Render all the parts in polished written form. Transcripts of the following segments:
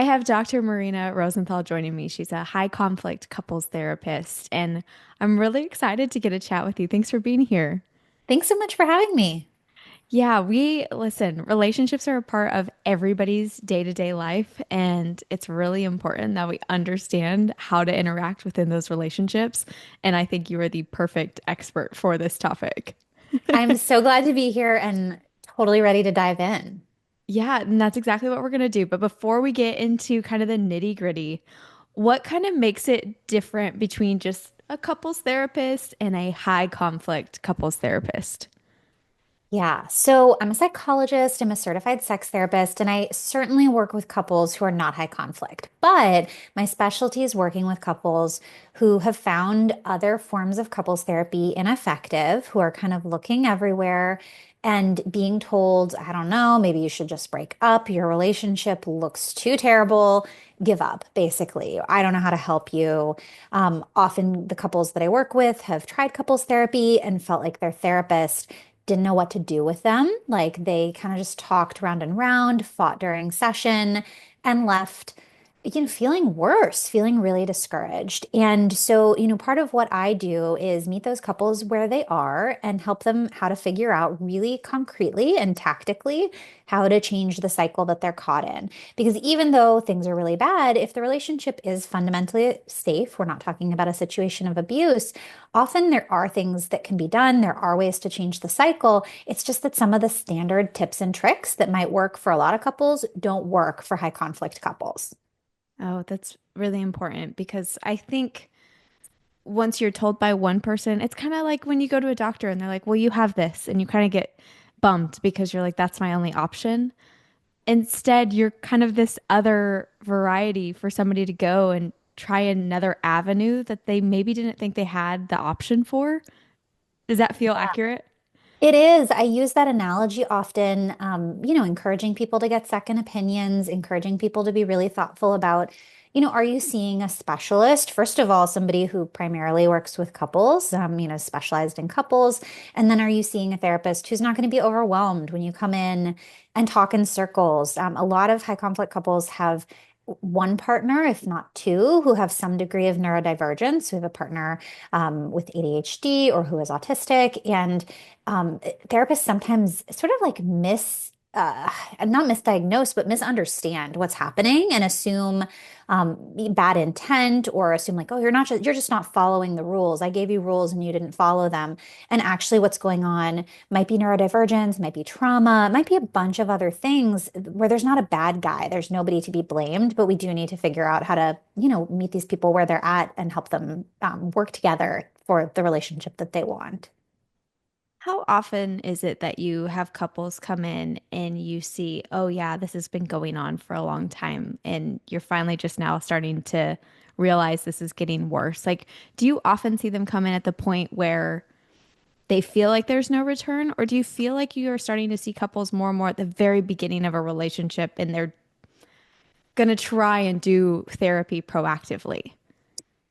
I have Dr. Marina Rosenthal joining me. She's a high conflict couples therapist, and I'm really excited to get a chat with you. Thanks for being here. Thanks so much for having me. Yeah, we listen, relationships are a part of everybody's day-to-day life, and it's really important that we understand how to interact within those relationships. And I think you are the perfect expert for this topic. I'm so glad to be here and totally ready to dive in. Yeah, and that's exactly what we're going to do. But before we get into kind of the nitty-gritty, what kind of makes it different between just a couples therapist and a high conflict couples therapist? Yeah, so I'm a psychologist, I'm a certified sex therapist, and I certainly work with couples who are not high conflict. But my specialty is working with couples who have found other forms of couples therapy ineffective, who are kind of looking everywhere and being told, I don't know, maybe you should just break up. Your relationship looks too terrible. Give up, basically. I don't know how to help you. Often the couples that I work with have tried couples therapy and felt like their therapist didn't know what to do with them. Like they kind of just talked round and round, fought during session, and left, feeling worse, feeling really discouraged. And so, part of what I do is meet those couples where they are and help them how to figure out really concretely and tactically how to change the cycle that they're caught in. Because even though things are really bad, if the relationship is fundamentally safe, we're not talking about a situation of abuse, often there are things that can be done. There are ways to change the cycle. It's just that some of the standard tips and tricks that might work for a lot of couples don't work for high conflict couples. Oh, that's really important because I think once you're told by one person, it's kind of like when you go to a doctor and they're like, well, you have this, and you kind of get bummed because you're like, that's my only option. Instead, you're kind of this other variety for somebody to go and try another avenue that they maybe didn't think they had the option for. Does that feel accurate? It is. I use that analogy often, encouraging people to get second opinions, encouraging people to be really thoughtful about, are you seeing a specialist? First of all, somebody who primarily works with couples, specialized in couples. And then are you seeing a therapist who's not going to be overwhelmed when you come in and talk in circles? A lot of high conflict couples have one partner, if not two, who have some degree of neurodivergence, who have a partner with ADHD or who is autistic. And therapists sometimes sort of like not misdiagnose, but misunderstand what's happening and assume bad intent or assume like, oh, you're just not following the rules. I gave you rules and you didn't follow them. And actually what's going on might be neurodivergence, might be trauma, might be a bunch of other things where there's not a bad guy. There's nobody to be blamed, but we do need to figure out how to, meet these people where they're at and help them work together for the relationship that they want. How often is it that you have couples come in and you see, oh, yeah, this has been going on for a long time, and you're finally just now starting to realize this is getting worse? Like, do you often see them come in at the point where they feel like there's no return, or do you feel like you are starting to see couples more and more at the very beginning of a relationship and they're going to try and do therapy proactively?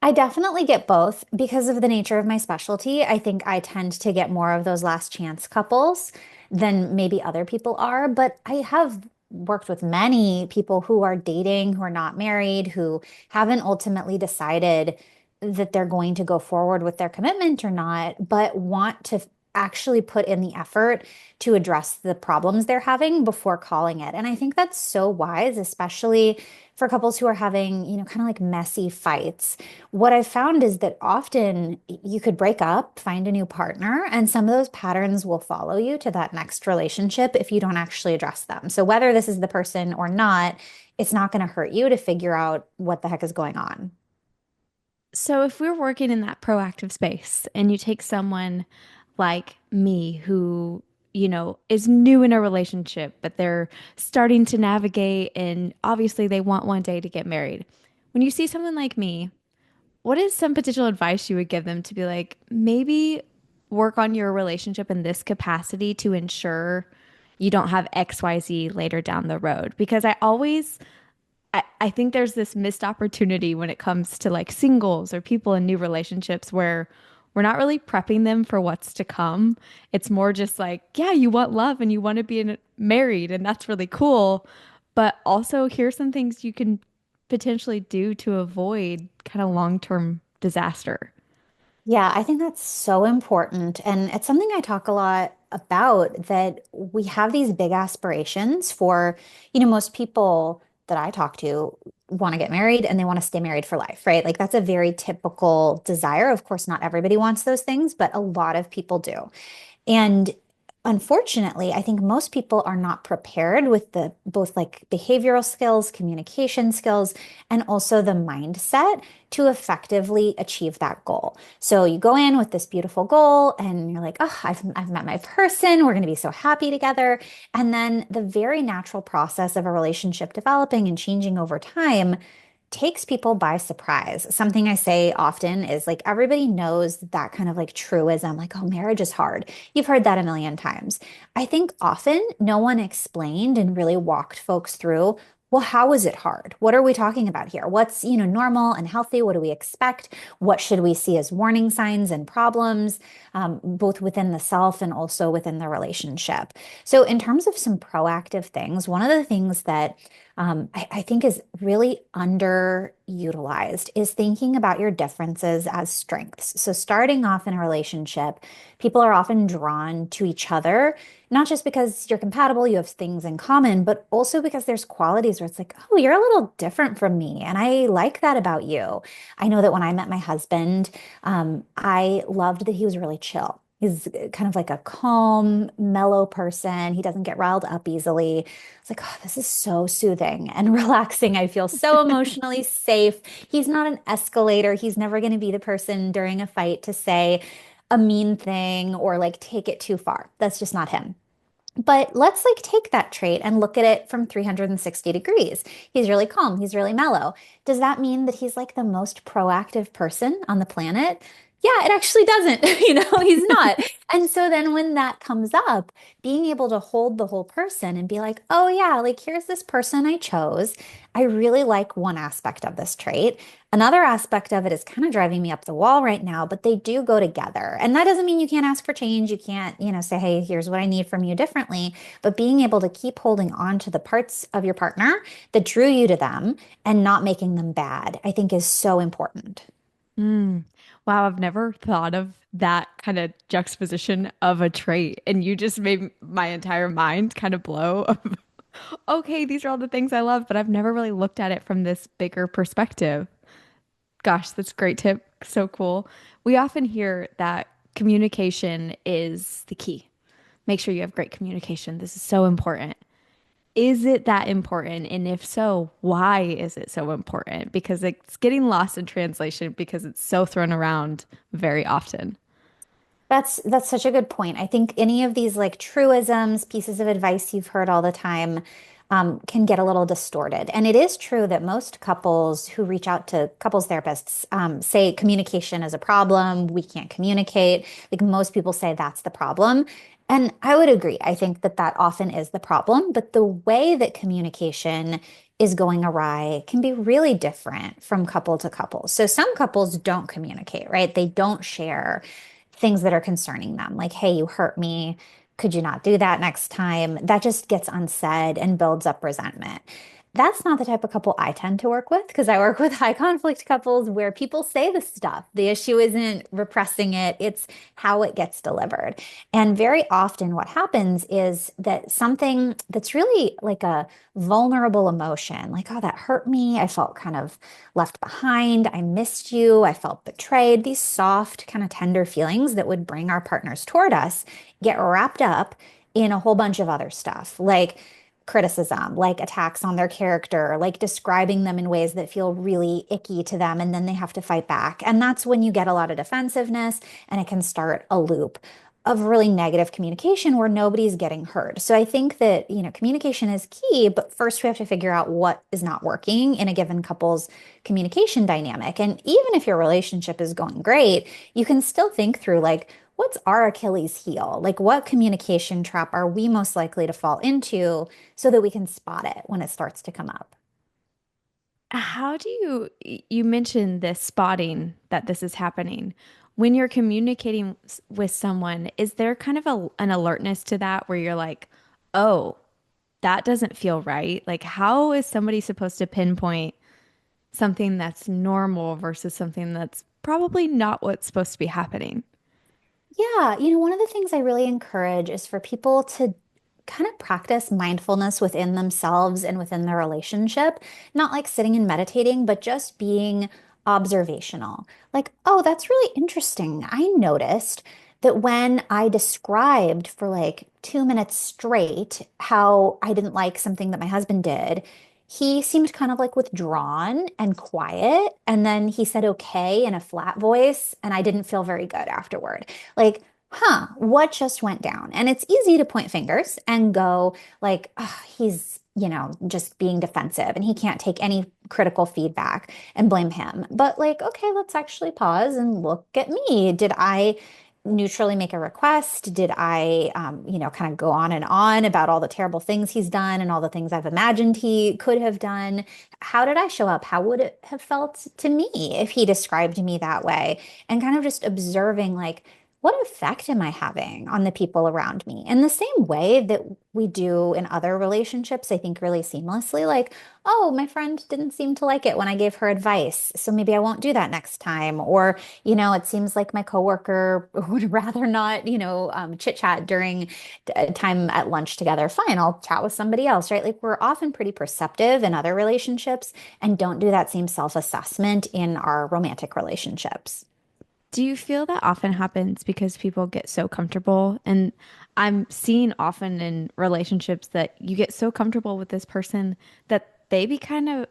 I definitely get both because of the nature of my specialty. I think I tend to get more of those last chance couples than maybe other people are, but I have worked with many people who are dating, who are not married, who haven't ultimately decided that they're going to go forward with their commitment or not, but want to actually put in the effort to address the problems they're having before calling it. And I think that's so wise, especially for couples who are having, kind of like messy fights. What I've found is that often you could break up, find a new partner, and some of those patterns will follow you to that next relationship if you don't actually address them. So whether this is the person or not, it's not going to hurt you to figure out what the heck is going on. So, if we're working in that proactive space and you take someone like me who, is new in a relationship, but they're starting to navigate and obviously they want one day to get married. When you see someone like me, what is some potential advice you would give them to be like, maybe work on your relationship in this capacity to ensure you don't have XYZ later down the road? Because I think there's this missed opportunity when it comes to like singles or people in new relationships where we're not really prepping them for what's to come. It's more just like, yeah, you want love and you want to be married, and that's really cool. but also here's some things you can potentially do to avoid kind of long-term disaster. Yeah, I think that's so important. And it's something I talk a lot about that we have these big aspirations for, most people that I talk to want to get married and they want to stay married for life, right? Like that's a very typical desire. Of course, not everybody wants those things, but a lot of people do. And unfortunately, I think most people are not prepared with the both like behavioral skills, communication skills, and also the mindset to effectively achieve that goal. So you go in with this beautiful goal and you're like, oh, I've met my person. We're going to be so happy together. And then the very natural process of a relationship developing and changing over time takes people by surprise. Something I say often is like everybody knows that kind of like truism, like, oh, marriage is hard. You've heard that a million times. I think often no one explained and really walked folks through, well, how is it hard? What are we talking about here? What's, normal and healthy? What do we expect? What should we see as warning signs and problems, both within the self and also within the relationship? So, in terms of some proactive things, one of the things that I think is really underutilized is thinking about your differences as strengths. So, starting off in a relationship, people are often drawn to each other, not just because you're compatible, you have things in common, but also because there's qualities where it's like, oh, you're a little different from me. And I like that about you. I know that when I met my husband, I loved that he was really chill. He's kind of like a calm, mellow person. He doesn't get riled up easily. It's like, oh, this is so soothing and relaxing. I feel so emotionally safe. He's not an escalator. He's never going to be the person during a fight to say a mean thing or like take it too far. That's just not him. But let's like take that trait and look at it from 360 degrees. He's really calm, he's really mellow. Does that mean that he's like the most proactive person on the planet? Yeah, it actually doesn't. He's not. And so then when that comes up, being able to hold the whole person and be like, oh, yeah, like here's this person I chose. I really like one aspect of this trait. Another aspect of it is kind of driving me up the wall right now, but they do go together. And that doesn't mean you can't ask for change. You can't, say, hey, here's what I need from you differently. But being able to keep holding on to the parts of your partner that drew you to them and not making them bad, I think is so important. Mm. Wow, I've never thought of that kind of juxtaposition of a trait. And you just made my entire mind kind of blow of, okay, these are all the things I love, but I've never really looked at it from this bigger perspective. Gosh, that's a great tip. So cool. We often hear that communication is the key. Make sure you have great communication. This is so important. Is it that important? And if so, why is it so important? Because it's getting lost in translation because it's so thrown around very often. That's such a good point. I think any of these like truisms, pieces of advice you've heard all the time, can get a little distorted. And it is true that most couples who reach out to couples therapists say communication is a problem. We can't communicate. Like most people say that's the problem. And I would agree. I think that that often is the problem. But the way that communication is going awry can be really different from couple to couple. So some couples don't communicate, right? They don't share things that are concerning them, like, hey, you hurt me. Could you not do that next time? That just gets unsaid and builds up resentment. That's not the type of couple I tend to work with because I work with high conflict couples where people say the stuff. The issue isn't repressing it, it's how it gets delivered. And very often, what happens is that something that's really like a vulnerable emotion, like, oh, that hurt me. I felt kind of left behind. I missed you. I felt betrayed. These soft, kind of tender feelings that would bring our partners toward us get wrapped up in a whole bunch of other stuff, like criticism, like attacks on their character, like describing them in ways that feel really icky to them, and then they have to fight back. And that's when you get a lot of defensiveness, and it can start a loop of really negative communication where nobody's getting heard. So I think that, communication is key, but first we have to figure out what is not working in a given couple's communication dynamic. And even if your relationship is going great, you can still think through like, what's our Achilles heel? Like, what communication trap are we most likely to fall into so that we can spot it when it starts to come up? How do you mentioned this spotting that this is happening? When you're communicating with someone, is there kind of an alertness to that where you're like, oh, that doesn't feel right. Like, how is somebody supposed to pinpoint something that's normal versus something that's probably not what's supposed to be happening? Yeah, one of the things I really encourage is for people to kind of practice mindfulness within themselves and within their relationship, not like sitting and meditating, but just being observational. Like, oh, that's really interesting. I noticed that when I described for like 2 minutes straight how I didn't like something that my husband did, he seemed kind of like withdrawn and quiet. And then he said okay in a flat voice, and I didn't feel very good afterward. Like, what just went down? And it's easy to point fingers and go like, oh, he's, just being defensive and he can't take any critical feedback and blame him. But like, okay, let's actually pause and look at me. Did I neutrally make a request? Did I, kind of go on about all the terrible things he's done and all the things I've imagined he could have done? How did I show up? How would it have felt to me if he described me that way? And kind of just observing, like, what effect am I having on the people around me? In the same way that we do in other relationships, I think really seamlessly, like, oh, my friend didn't seem to like it when I gave her advice, so maybe I won't do that next time. Or, it seems like my coworker would rather not, chit chat during time at lunch together. Fine, I'll chat with somebody else, right? Like we're often pretty perceptive in other relationships and don't do that same self-assessment in our romantic relationships. Do you feel that often happens because people get so comfortable? And I'm seeing often in relationships that you get so comfortable with this person that they become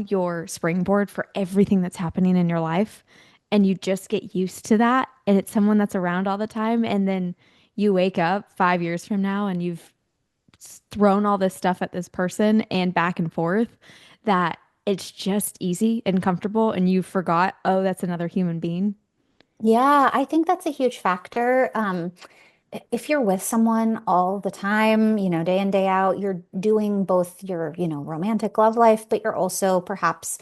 your springboard for everything that's happening in your life. And you just get used to that. And it's someone that's around all the time. And then you wake up 5 years from now and you've thrown all this stuff at this person and back and forth that it's just easy and comfortable. And you forgot, oh, that's another human being. Yeah, I think that's a huge factor. If you're with someone all the time, day in, day out, you're doing both your, romantic love life, but you're also perhaps,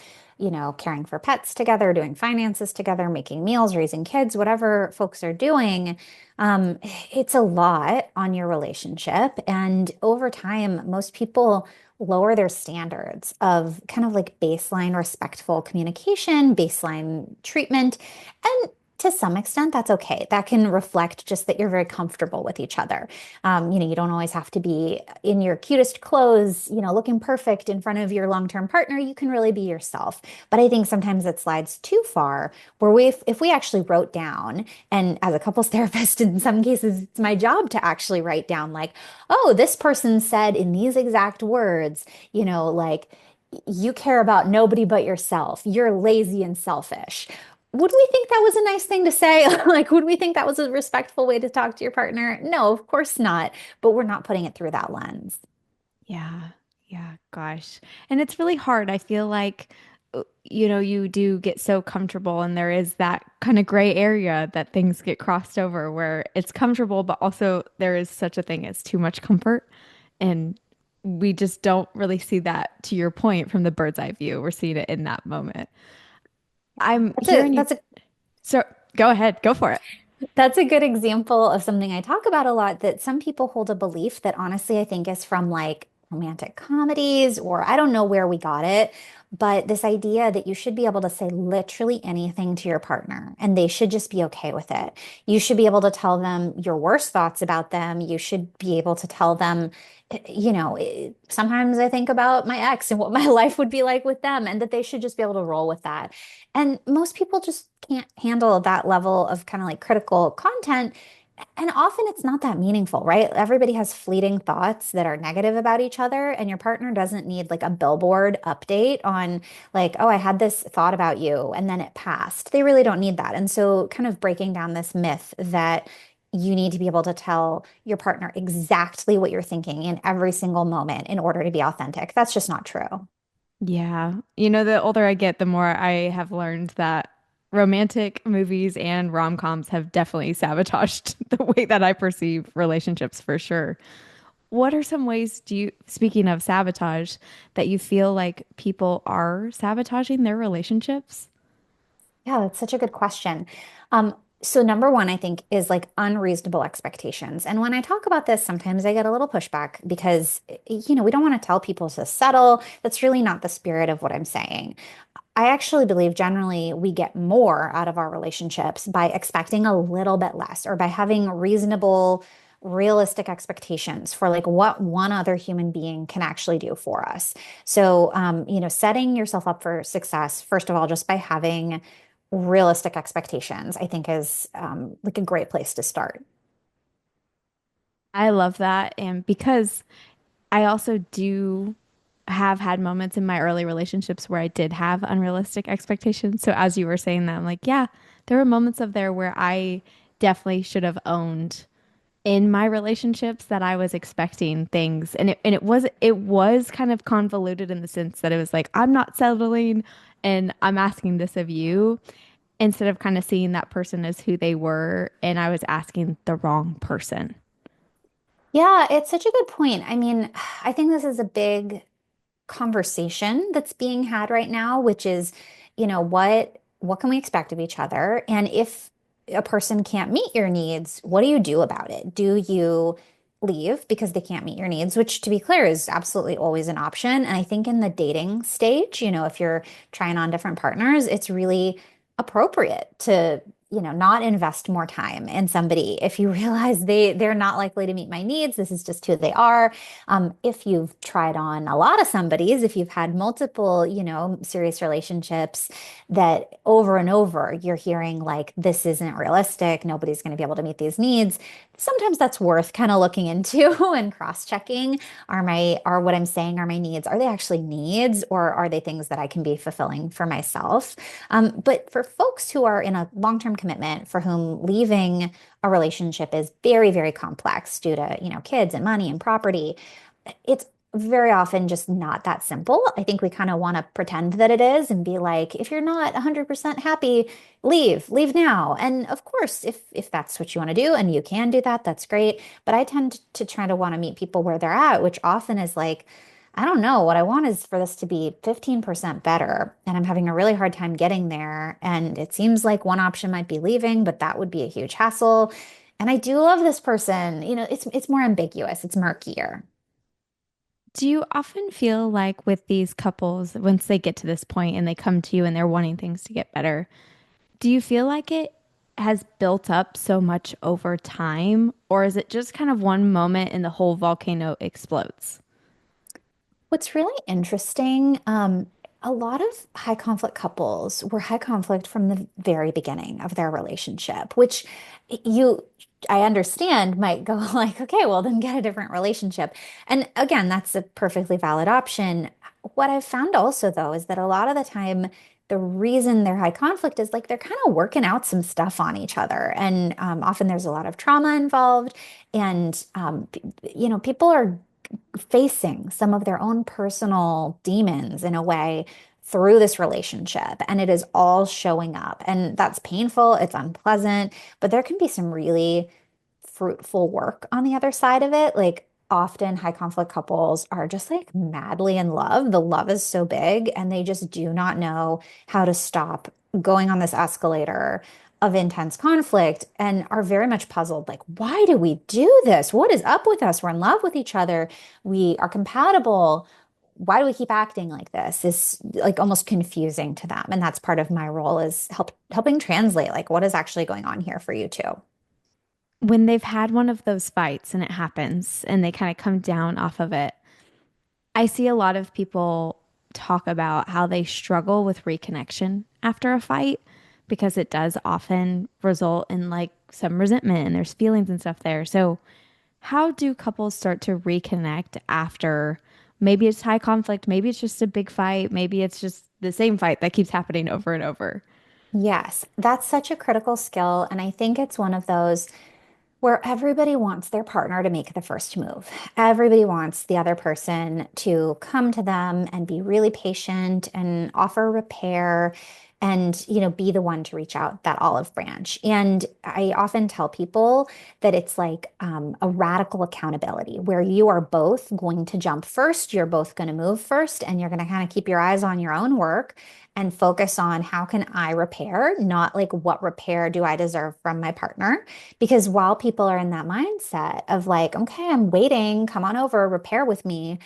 caring for pets together, doing finances together, making meals, raising kids, whatever folks are doing. It's a lot on your relationship. And over time, most people lower their standards of kind of like baseline respectful communication, baseline treatment. And to some extent, that's okay. That can reflect just that you're very comfortable with each other. You don't always have to be in your cutest clothes, looking perfect in front of your long-term partner. You can really be yourself. But I think sometimes it slides too far where if we actually wrote down, and as a couples therapist, in some cases, it's my job to actually write down like, oh, this person said in these exact words, like, you care about nobody but yourself. You're lazy and selfish. Would we think that was a nice thing to say? Like, would we think that was a respectful way to talk to your partner? No, of course not. But we're not putting it through that lens. Yeah. Yeah. Gosh. And it's really hard. I feel like, you do get so comfortable, and there is that kind of gray area that things get crossed over where it's comfortable, but also there is such a thing as too much comfort. And we just don't really see that, to your point, from the bird's eye view. We're seeing it in that moment. I'm That's a hearing you. that's a So go ahead, go for it. That's a good example of something I talk about a lot that some people hold a belief that honestly I think is from like romantic comedies, or I don't know where we got it, but this idea that you should be able to say literally anything to your partner and they should just be okay with it. You should be able to tell them your worst thoughts about them. You should be able to tell them, sometimes I think about my ex and what my life would be like with them, and that they should just be able to roll with that. And most people just can't handle that level of kind of like critical content. And often it's not that meaningful, right? Everybody has fleeting thoughts that are negative about each other, and your partner doesn't need like a billboard update on, like, oh, I had this thought about you and then it passed. They really don't need that. And so, kind of breaking down this myth that you need to be able to tell your partner exactly what you're thinking in every single moment in order to be authentic. That's just not true. Yeah. The older I get, the more I have learned that romantic movies and rom-coms have definitely sabotaged the way that I perceive relationships for sure. What are some ways speaking of sabotage, that you feel like people are sabotaging their relationships? Yeah, that's such a good question. Um, So number one, I think, is like unreasonable expectations. And when I talk about this, sometimes I get a little pushback because, we don't want to tell people to settle. That's really not the spirit of what I'm saying. I actually believe generally we get more out of our relationships by expecting a little bit less or by having reasonable, realistic expectations for like what one other human being can actually do for us. So, setting yourself up for success, first of all, just by having realistic expectations, I think is like a great place to start. I love that. And because I also do have had moments in my early relationships where I did have unrealistic expectations. So as you were saying that, I'm like, yeah, there were moments of there where I definitely should have owned in my relationships that I was expecting things. And it was kind of convoluted in the sense that it was like, I'm not settling and I'm asking this of you instead of kind of seeing that person as who they were, and I was asking the wrong person. Yeah, it's such a good point. I mean, I think this is a big conversation that's being had right now, which is, what can we expect of each other? And if a person can't meet your needs, what do you do about it? Do you leave because they can't meet your needs, which to be clear is absolutely always an option. And I think in the dating stage, if you're trying on different partners, it's really appropriate to not invest more time in somebody if you realize they're not likely to meet my needs. This is just who they are. If you've tried on a lot of somebody's, if you've had multiple, serious relationships that over and over you're hearing like, this isn't realistic, nobody's going to be able to meet these needs, sometimes that's worth kind of looking into and cross-checking. Are what I'm saying, are my needs, are they actually needs or are they things that I can be fulfilling for myself? But for folks who are in a long-term commitment for whom leaving a relationship is very, very complex due to, kids and money and property, it's very often just not that simple. I think we kind of want to pretend that it is and be like, if you're not 100% happy, leave now. And of course, if that's what you want to do and you can do that, that's great. But I tend to try to want to meet people where they're at, which often is like, I don't know. What I want is for this to be 15% better. And I'm having a really hard time getting there. And it seems like one option might be leaving, but that would be a huge hassle. And I do love this person. It's more ambiguous. It's murkier. Do you often feel like with these couples, once they get to this point and they come to you and they're wanting things to get better, do you feel like it has built up so much over time, or is it just kind of one moment and the whole volcano explodes? What's really interesting, a lot of high conflict couples were high conflict from the very beginning of their relationship, which you, I understand might go like, okay, well, then get a different relationship. And again, that's a perfectly valid option. What I've found also, though, is that a lot of the time, the reason they're high conflict is like they're kind of working out some stuff on each other. And often there's a lot of trauma involved. And, people are facing some of their own personal demons in a way through this relationship. And it is all showing up. And that's painful, it's unpleasant, but there can be some really fruitful work on the other side of it. Like often high conflict couples are just like madly in love. The love is so big and they just do not know how to stop going on this escalator of intense conflict and are very much puzzled like, why do we do this? What is up with us? We're in love with each other. We are compatible. Why do we keep acting like this? Is like almost confusing to them. And that's part of my role is helping translate like what is actually going on here for you too. When they've had one of those fights and it happens and they kind of come down off of it, I see a lot of people talk about how they struggle with reconnection after a fight because it does often result in like some resentment and there's feelings and stuff there. So, how do couples start to reconnect after maybe it's high conflict, maybe it's just a big fight, maybe it's just the same fight that keeps happening over and over? Yes, that's such a critical skill. And I think it's one of those where everybody wants their partner to make the first move. Everybody wants the other person to come to them and be really patient and offer repair. and, be the one to reach out that olive branch. And I often tell people that it's like a radical accountability where you are both going to jump first, you're both going to move first, and you're going to kind of keep your eyes on your own work and focus on how can I repair, not like what repair do I deserve from my partner. Because while people are in that mindset of like, okay, I'm waiting, come on over, repair with me,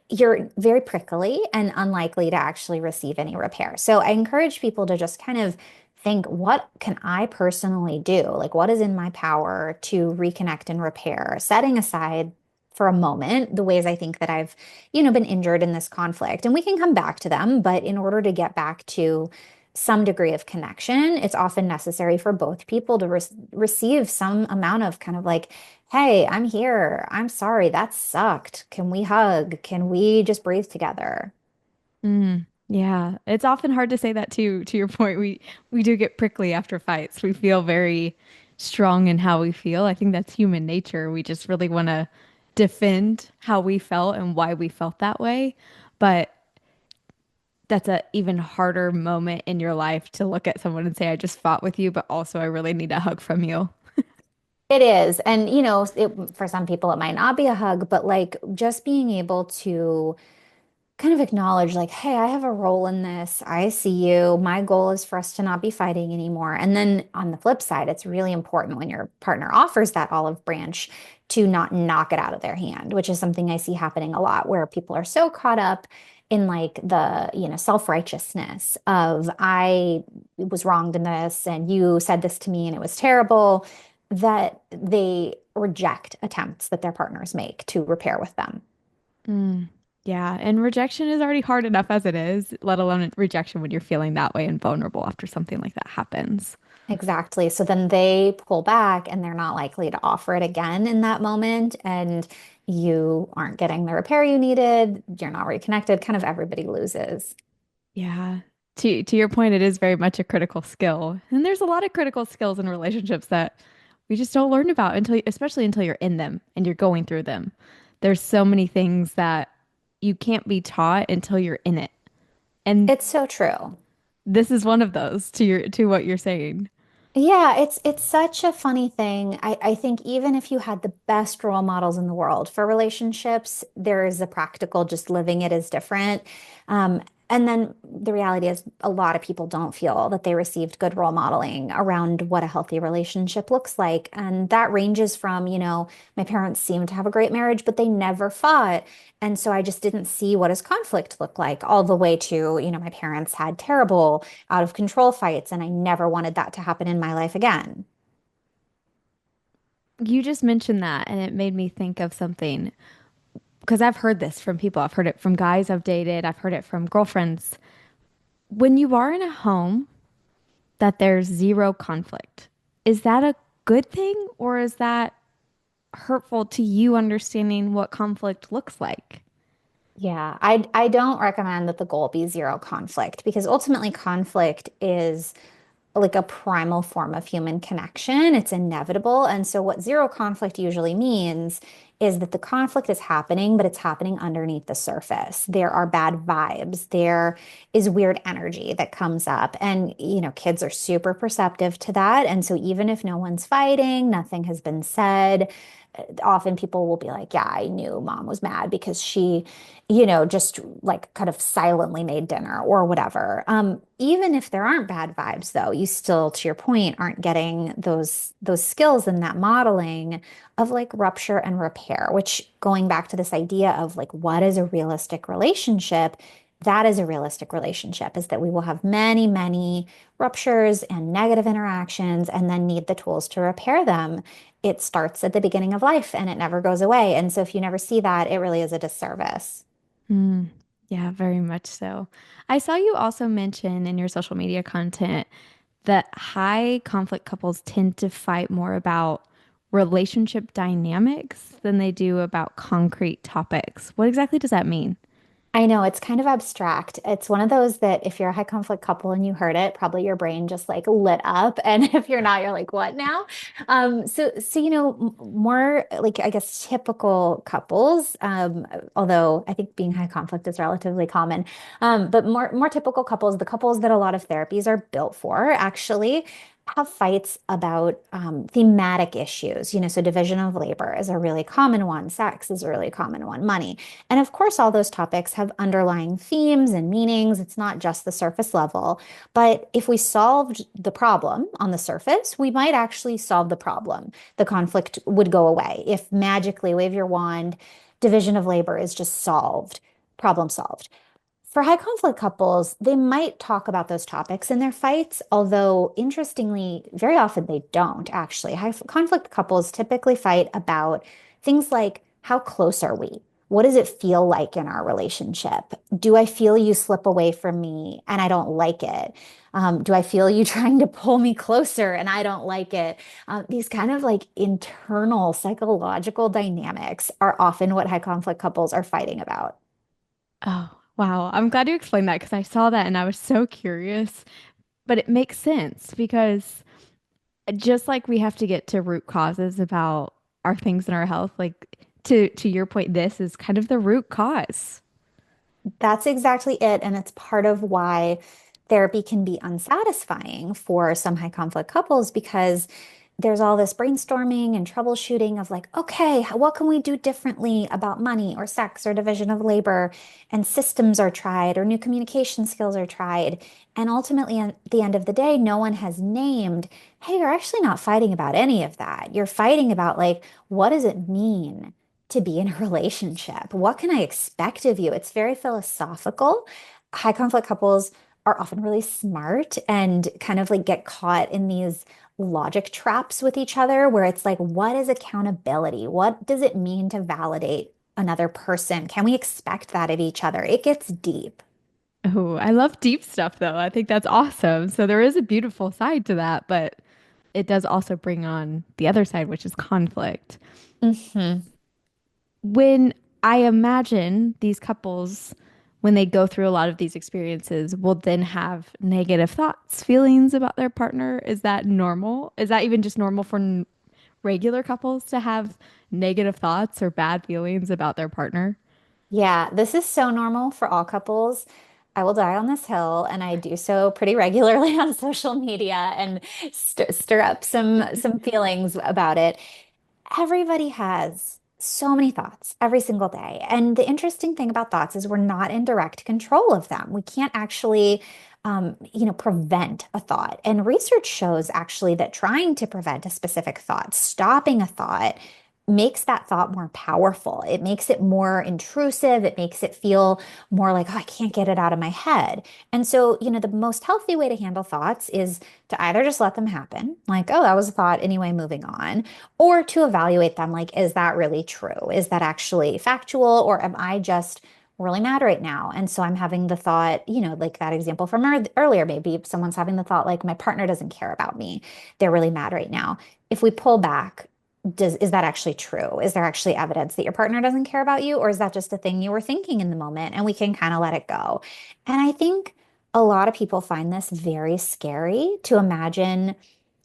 you're very prickly and unlikely to actually receive any repair. So I encourage people to just kind of think, what can I personally do? Like, what is in my power to reconnect and repair, setting aside for a moment the ways I think that I've, been injured in this conflict. And we can come back to them, but in order to get back to some degree of connection, it's often necessary for both people to receive some amount of kind of like, hey, I'm here. I'm sorry. That sucked. Can we hug? Can we just breathe together? Mm, yeah, it's often hard to say that too. To your point, we do get prickly after fights. We feel very strong in how we feel. I think that's human nature. We just really want to defend how we felt and why we felt that way. But that's a even harder moment in your life to look at someone and say, I just fought with you, but also I really need a hug from you. It is. And, for some people, it might not be a hug, but like just being able to kind of acknowledge like, hey, I have a role in this. I see you. My goal is for us to not be fighting anymore. And then on the flip side, it's really important when your partner offers that olive branch to not knock it out of their hand, which is something I see happening a lot where people are so caught up in like the, self-righteousness of I was wronged in this and you said this to me and it was terrible, that they reject attempts that their partners make to repair with them. Mm, yeah, and rejection is already hard enough as it is, let alone rejection when you're feeling that way and vulnerable after something like that happens. Exactly. So then they pull back and they're not likely to offer it again in that moment. And you aren't getting the repair you needed. You're not reconnected. Kind of everybody loses. Yeah. To your point, it is very much a critical skill. And there's a lot of critical skills in relationships that we just don't learn about until, especially until you're in them and you're going through them. There's so many things that you can't be taught until you're in it. And It's so true. this is one of those to what you're saying. Yeah, it's such a funny thing. I think even if you had the best role models in the world for relationships, there is a practical, just living it is different. And then the reality is a lot of people don't feel that they received good role modeling around what a healthy relationship looks like. And that ranges from, my parents seemed to have a great marriage, but they never fought. And so I just didn't see what does conflict look like, all the way to, my parents had terrible out of control fights, and I never wanted that to happen in my life again. You just mentioned that, and it made me think of something because I've heard this from people. I've heard it from guys I've dated, I've heard it from girlfriends. When you are in a home that there's zero conflict, is that a good thing or is that hurtful to you understanding what conflict looks like? Yeah, I don't recommend that the goal be zero conflict because ultimately conflict is like a primal form of human connection. It's inevitable. And so what zero conflict usually means is that the conflict is happening, but it's happening underneath the surface. There are bad vibes. There is weird energy that comes up. And, kids are super perceptive to that. And so even if no one's fighting, nothing has been said, often people will be like, yeah, I knew mom was mad because she, just like kind of silently made dinner or whatever. Even if there aren't bad vibes, though, you still, to your point, aren't getting those skills and that modeling of like rupture and repair, which going back to this idea of like what is a realistic relationship, that is a realistic relationship, is that we will have many, many ruptures and negative interactions and then need the tools to repair them. It starts at the beginning of life and it never goes away. And so if you never see that, it really is a disservice. Mm, yeah, very much so. I saw you also mention in your social media content that high conflict couples tend to fight more about relationship dynamics than they do about concrete topics. What exactly does that mean? I know it's kind of abstract. It's one of those that if you're a high conflict couple and you heard it, probably your brain just like lit up. And if you're not, you're like, what now? More like I guess typical couples, although I think being high conflict is relatively common. But more typical couples, the couples that a lot of therapies are built for, actually have fights about thematic issues. So division of labor is a really common one. Sex is a really common one. Money. And of course, all those topics have underlying themes and meanings. It's not just the surface level. But if we solved the problem on the surface, we might actually solve the problem. The conflict would go away. If magically wave your wand, division of labor is just solved, problem solved. For high conflict couples, they might talk about those topics in their fights, although interestingly, very often they don't actually. High conflict couples typically fight about things like how close are we? What does it feel like in our relationship? Do I feel you slip away from me and I don't like it? Do I feel you trying to pull me closer and I don't like it? These kind of like internal psychological dynamics are often what high conflict couples are fighting about. Oh, wow. I'm glad you explained that because I saw that and I was so curious. But it makes sense because just like we have to get to root causes about our things in our health, like to your point, this is kind of the root cause. That's exactly it. And it's part of why therapy can be unsatisfying for some high conflict couples because there's all this brainstorming and troubleshooting of like, okay, what can we do differently about money or sex or division of labor? And systems are tried or new communication skills are tried. And ultimately, at the end of the day, no one has named, hey, you're actually not fighting about any of that. You're fighting about like, what does it mean to be in a relationship? What can I expect of you? It's very philosophical. High conflict couples are often really smart and kind of like get caught in these logic traps with each other where it's like, what is accountability? What does it mean to validate another person? Can we expect that of each other? It gets deep. Oh, I love deep stuff though. I think that's awesome. So there is a beautiful side to that, but it does also bring on the other side, which is conflict. Hmm. When I imagine these couples, when they go through a lot of these experiences, will then have negative thoughts, feelings about their partner. Is that normal? Is that even just normal for regular couples to have negative thoughts or bad feelings about their partner? Yeah, this is so normal for all couples. I will die on this hill, and I do so pretty regularly on social media and stir up some feelings about it. Everybody has so many thoughts every single day. And the interesting thing about thoughts is we're not in direct control of them. We can't actually, prevent a thought. And research shows actually that trying to prevent a specific thought, stopping a thought, makes that thought more powerful. It makes it more intrusive. It makes it feel more like, oh, I can't get it out of my head. And so, the most healthy way to handle thoughts is to either just let them happen, like, oh, that was a thought anyway, moving on, or to evaluate them like, is that really true? Is that actually factual? Or am I just really mad right now? And so I'm having the thought, like that example from earlier, maybe someone's having the thought like, my partner doesn't care about me. They're really mad right now. If we pull back, is that actually true? Is there actually evidence that your partner doesn't care about you? Or is that just a thing you were thinking in the moment and we can kind of let it go? And I think a lot of people find this very scary to imagine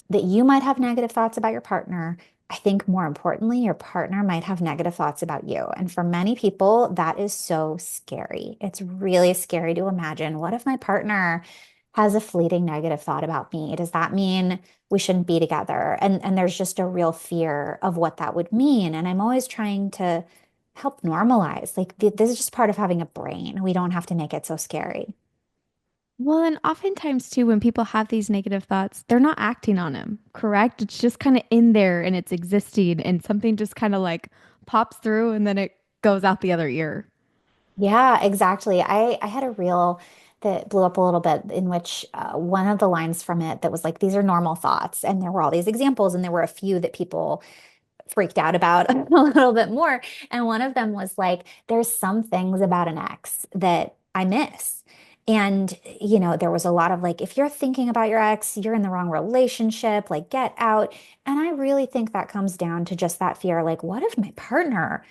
that you might have negative thoughts about your partner. I think more importantly, your partner might have negative thoughts about you. And for many people, that is so scary. It's really scary to imagine, what if my partner has a fleeting negative thought about me? Does that mean we shouldn't be together? And there's just a real fear of what that would mean. And I'm always trying to help normalize, like this is just part of having a brain. We don't have to make it so scary. Well, and oftentimes too, when people have these negative thoughts, they're not acting on them, correct? It's just kind of in there and it's existing, and something just kind of like pops through and then it goes out the other ear. Yeah, exactly. I had a reel that blew up a little bit in which one of the lines from it that was like, these are normal thoughts. And there were all these examples, and there were a few that people freaked out about a little bit more. And one of them was like, there's some things about an ex that I miss. And, there was a lot of like, if you're thinking about your ex, you're in the wrong relationship, like get out. And I really think that comes down to just that fear, like, what if my partner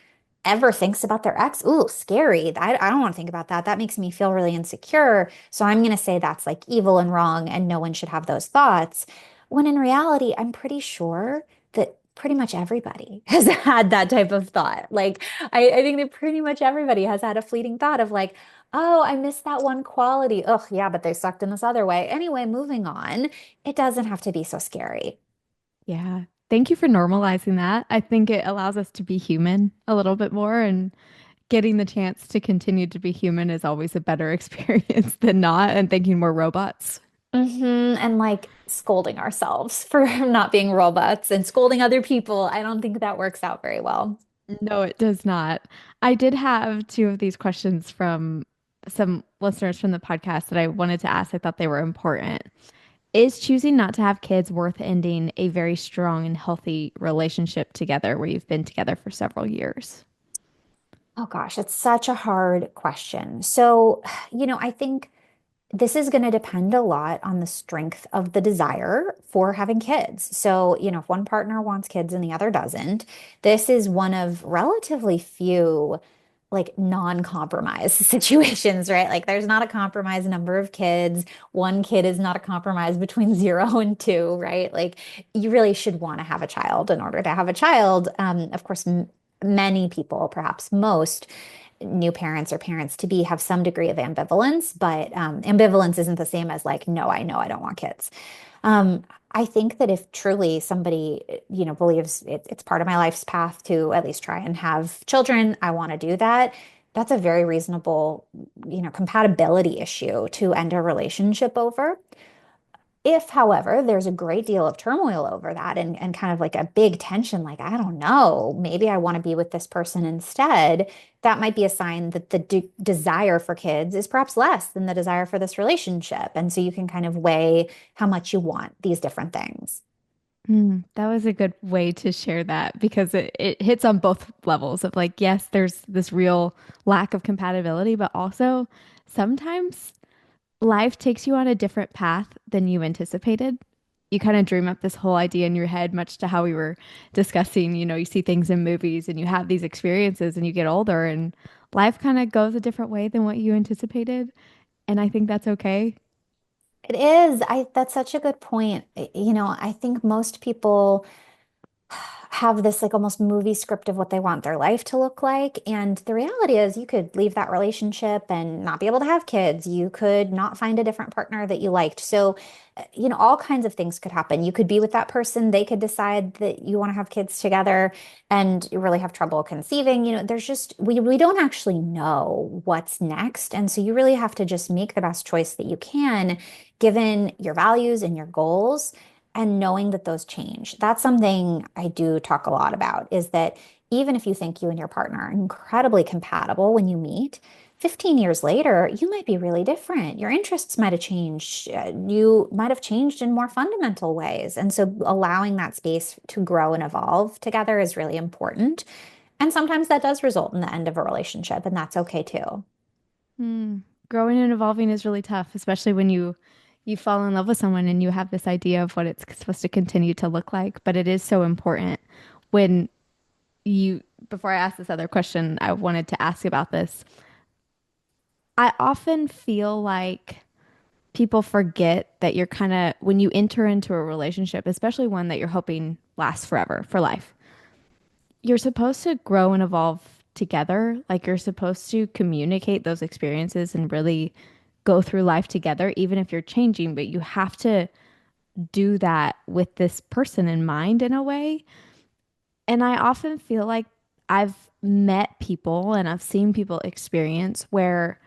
ever thinks about their ex, ooh, scary. I don't want to think about that. That makes me feel really insecure. So I'm going to say that's like evil and wrong, and no one should have those thoughts. When in reality, I'm pretty sure that pretty much everybody has had that type of thought. Like, I think that pretty much everybody has had a fleeting thought of like, oh, I missed that one quality. Oh, yeah, but they sucked in this other way. Anyway, moving on. It doesn't have to be so scary. Yeah. Thank you for normalizing that. I think it allows us to be human a little bit more, and getting the chance to continue to be human is always a better experience than not, and thinking we're robots. And like scolding ourselves for not being robots and scolding other people. I don't think that works out very well. No, it does not. I did have two of these questions from some listeners from the podcast that I wanted to ask. I thought they were important. Is choosing not to have kids worth ending a very strong and healthy relationship together where you've been together for several years? Oh gosh, it's such a hard question. So, I think this is going to depend a lot on the strength of the desire for having kids. So, if one partner wants kids and the other doesn't, this is one of relatively few like non-compromise situations, right? Like there's not a compromise number of kids. One kid is not a compromise between 0 and 2, right? Like you really should want to have a child in order to have a child. Of course, m many people, perhaps most, new parents or parents to be have some degree of ambivalence, but ambivalence isn't the same as like, no, I know I don't want kids. Um, I think that if truly somebody, believes it's part of my life's path to at least try and have children, I want to do that. That's a very reasonable, compatibility issue to end a relationship over. If, however, there's a great deal of turmoil over that and kind of like a big tension, like, I don't know, maybe I want to be with this person instead, that might be a sign that the desire for kids is perhaps less than the desire for this relationship. And so you can kind of weigh how much you want these different things. That was a good way to share that because it hits on both levels of like, yes, there's this real lack of compatibility, but also sometimes life takes you on a different path than you anticipated. You kind of dream up this whole idea in your head, much to how we were discussing, you see things in movies and you have these experiences and you get older and life kind of goes a different way than what you anticipated. And I think that's okay. It is. That's such a good point. I think most people have this like almost movie script of what they want their life to look like. And the reality is, you could leave that relationship and not be able to have kids. You could not find a different partner that you liked. So, all kinds of things could happen. You could be with that person, they could decide that you want to have kids together and you really have trouble conceiving. There's just, we don't actually know what's next. And so you really have to just make the best choice that you can, given your values and your goals and knowing that those change. That's something I do talk a lot about is that even if you think you and your partner are incredibly compatible when you meet, 15 years later, you might be really different. Your interests might have changed. You might have changed in more fundamental ways. And so allowing that space to grow and evolve together is really important. And sometimes that does result in the end of a relationship, and that's okay too. Hmm. Growing and evolving is really tough, especially when you fall in love with someone and you have this idea of what it's supposed to continue to look like. But it is so important when you, before I ask this other question, I wanted to ask about this. I often feel like people forget that you're kind of, when you enter into a relationship, especially one that you're hoping lasts forever, for life, you're supposed to grow and evolve together. Like you're supposed to communicate those experiences and really go through life together, even if you're changing, but you have to do that with this person in mind in a way. And I often feel like I've met people and I've seen people experience where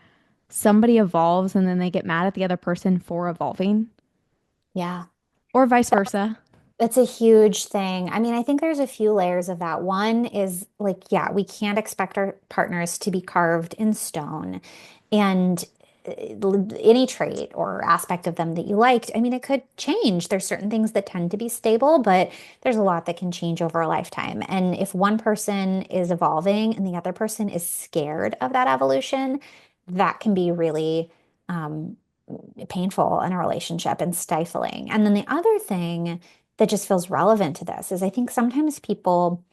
somebody evolves and then they get mad at the other person for evolving, Yeah. or vice versa. It's a huge thing. I mean, I think there's a few layers of that. One is like, yeah, we can't expect our partners to be carved in stone. And any trait or aspect of them that you liked, I mean, it could change. There's certain things that tend to be stable, but there's a lot that can change over a lifetime. And if one person is evolving and the other person is scared of that evolution, that can be really painful in a relationship and stifling. And then the other thing that just feels relevant to this is I think sometimes people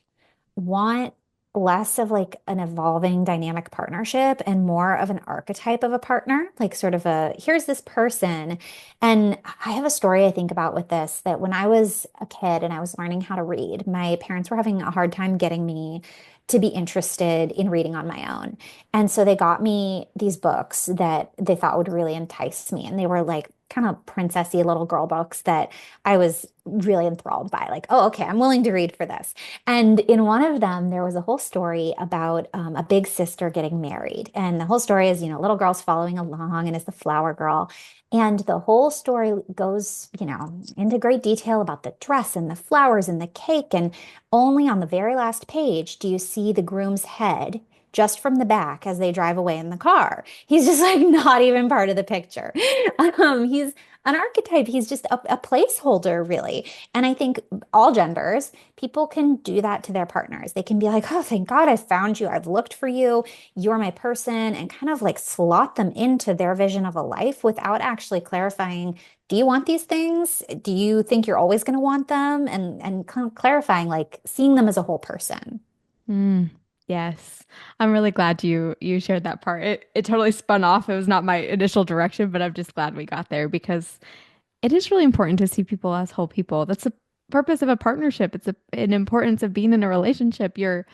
want less of like an evolving dynamic partnership and more of an archetype of a partner, like sort of a here's this person. And I have a story I think about with this that when I was a kid and I was learning how to read, my parents were having a hard time getting me to be interested in reading on my own. And so they got me these books that they thought would really entice me. And they were like kind of princessy little girl books that I was really enthralled by. Like, oh, okay, I'm willing to read for this. And in one of them, there was a whole story about a big sister getting married. And the whole story is, little girl's following along and is the flower girl. And the whole story goes, into great detail about the dress and the flowers and the cake. And only on the very last page do you see the groom's head just from the back as they drive away in the car. He's just like not even part of the picture. He's an archetype. He's just a placeholder, really. And I think all genders, people can do that to their partners. They can be like, oh, thank God I found you. I've looked for you. You're my person, and kind of like slot them into their vision of a life without actually clarifying, do you want these things? Do you think you're always going to want them? And kind of clarifying, like seeing them as a whole person. Mm, yes. I'm really glad you shared that part. It totally spun off. It was not my initial direction, but I'm just glad we got there because it is really important to see people as whole people. That's the purpose of a partnership. It's an importance of being in a relationship. You're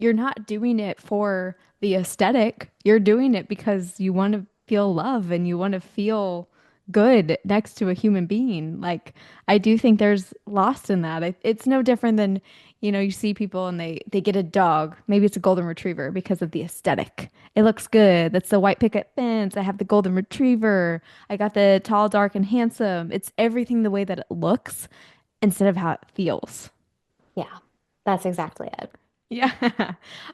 not doing it for the aesthetic. You're doing it because you want to feel love and you want to feel good next to a human being. Like I do think there's lost in that. It's no different than, you see people and they get a dog. Maybe it's a golden retriever because of the aesthetic. It looks good. That's the white picket fence. I have the golden retriever. I got the tall, dark, and handsome. It's everything the way that it looks instead of how it feels. Yeah, that's exactly it. Yeah.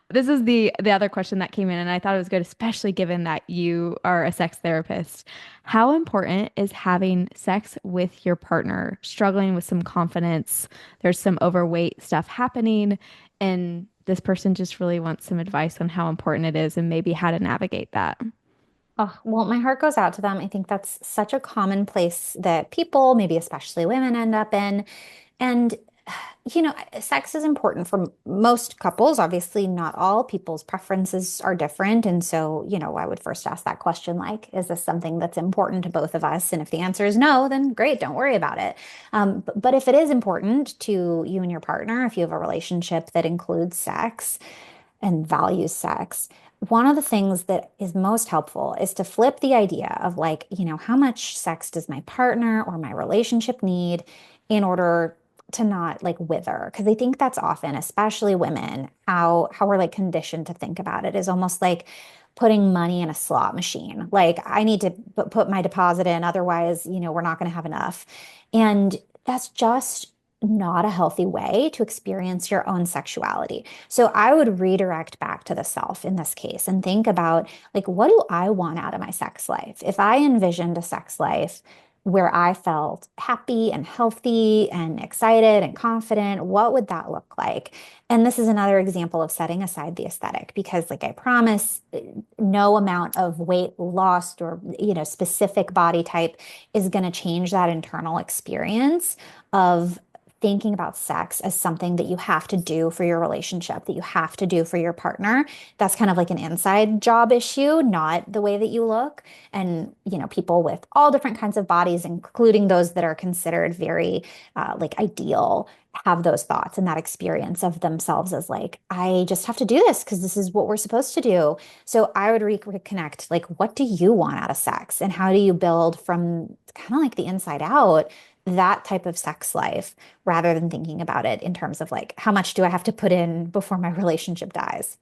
This is the other question that came in, and I thought it was good, especially given that you are a sex therapist. How important is having sex with your partner, struggling with some confidence? There's some overweight stuff happening, and this person just really wants some advice on how important it is and maybe how to navigate that. Oh, well, my heart goes out to them. I think that's such a common place that people, maybe especially women, end up in. And, sex is important for most couples. Obviously, not all people's preferences are different. And so, I would first ask that question like, is this something that's important to both of us? And if the answer is no, then great, don't worry about it. But if it is important to you and your partner, if you have a relationship that includes sex, and values sex, one of the things that is most helpful is to flip the idea of like, how much sex does my partner or my relationship need in order to not like wither? Because I think that's often, especially women, how we're like conditioned to think about it is almost like putting money in a slot machine. Like I need to put my deposit in, otherwise, we're not going to have enough. And that's just not a healthy way to experience your own sexuality. So I would redirect back to the self in this case and think about like, what do I want out of my sex life? If I envisioned a sex life where I felt happy and healthy and excited and confident, what would that look like? And this is another example of setting aside the aesthetic because, like I promise, no amount of weight lost or, specific body type is going to change that internal experience of thinking about sex as something that you have to do for your relationship, that you have to do for your partner. That's kind of like an inside job issue, not the way that you look. And, people with all different kinds of bodies, including those that are considered very like ideal, have those thoughts and that experience of themselves as like, I just have to do this because this is what we're supposed to do. So I would reconnect, like, what do you want out of sex? And how do you build from kind of like the inside out that type of sex life rather than thinking about it in terms of like, how much do I have to put in before my relationship dies?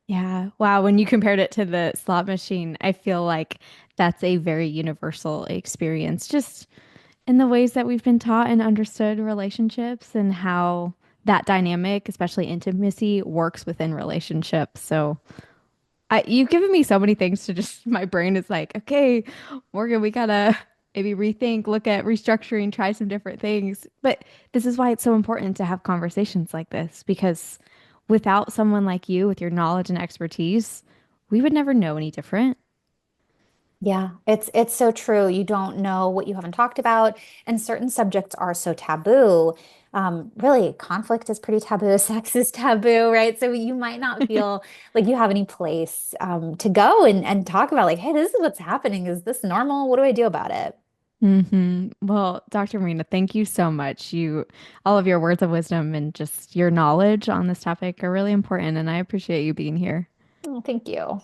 Yeah. Wow. When you compared it to the slot machine, I feel like that's a very universal experience, just in the ways that we've been taught and understood relationships and how that dynamic, especially intimacy, works within relationships. So you've given me so many things to just, my brain is like, okay, Morgan, we gotta maybe rethink, look at restructuring, try some different things. But this is why it's so important to have conversations like this, because without someone like you with your knowledge and expertise, we would never know any different. Yeah, it's so true. You don't know what you haven't talked about, and certain subjects are so taboo. Really, conflict is pretty taboo. Sex is taboo, right? So you might not feel like you have any place to go and talk about like, hey, this is what's happening. Is this normal? What do I do about it? Well, Dr. Marina, thank you so much. All of your words of wisdom and just your knowledge on this topic are really important, and I appreciate you being here. Oh, thank you.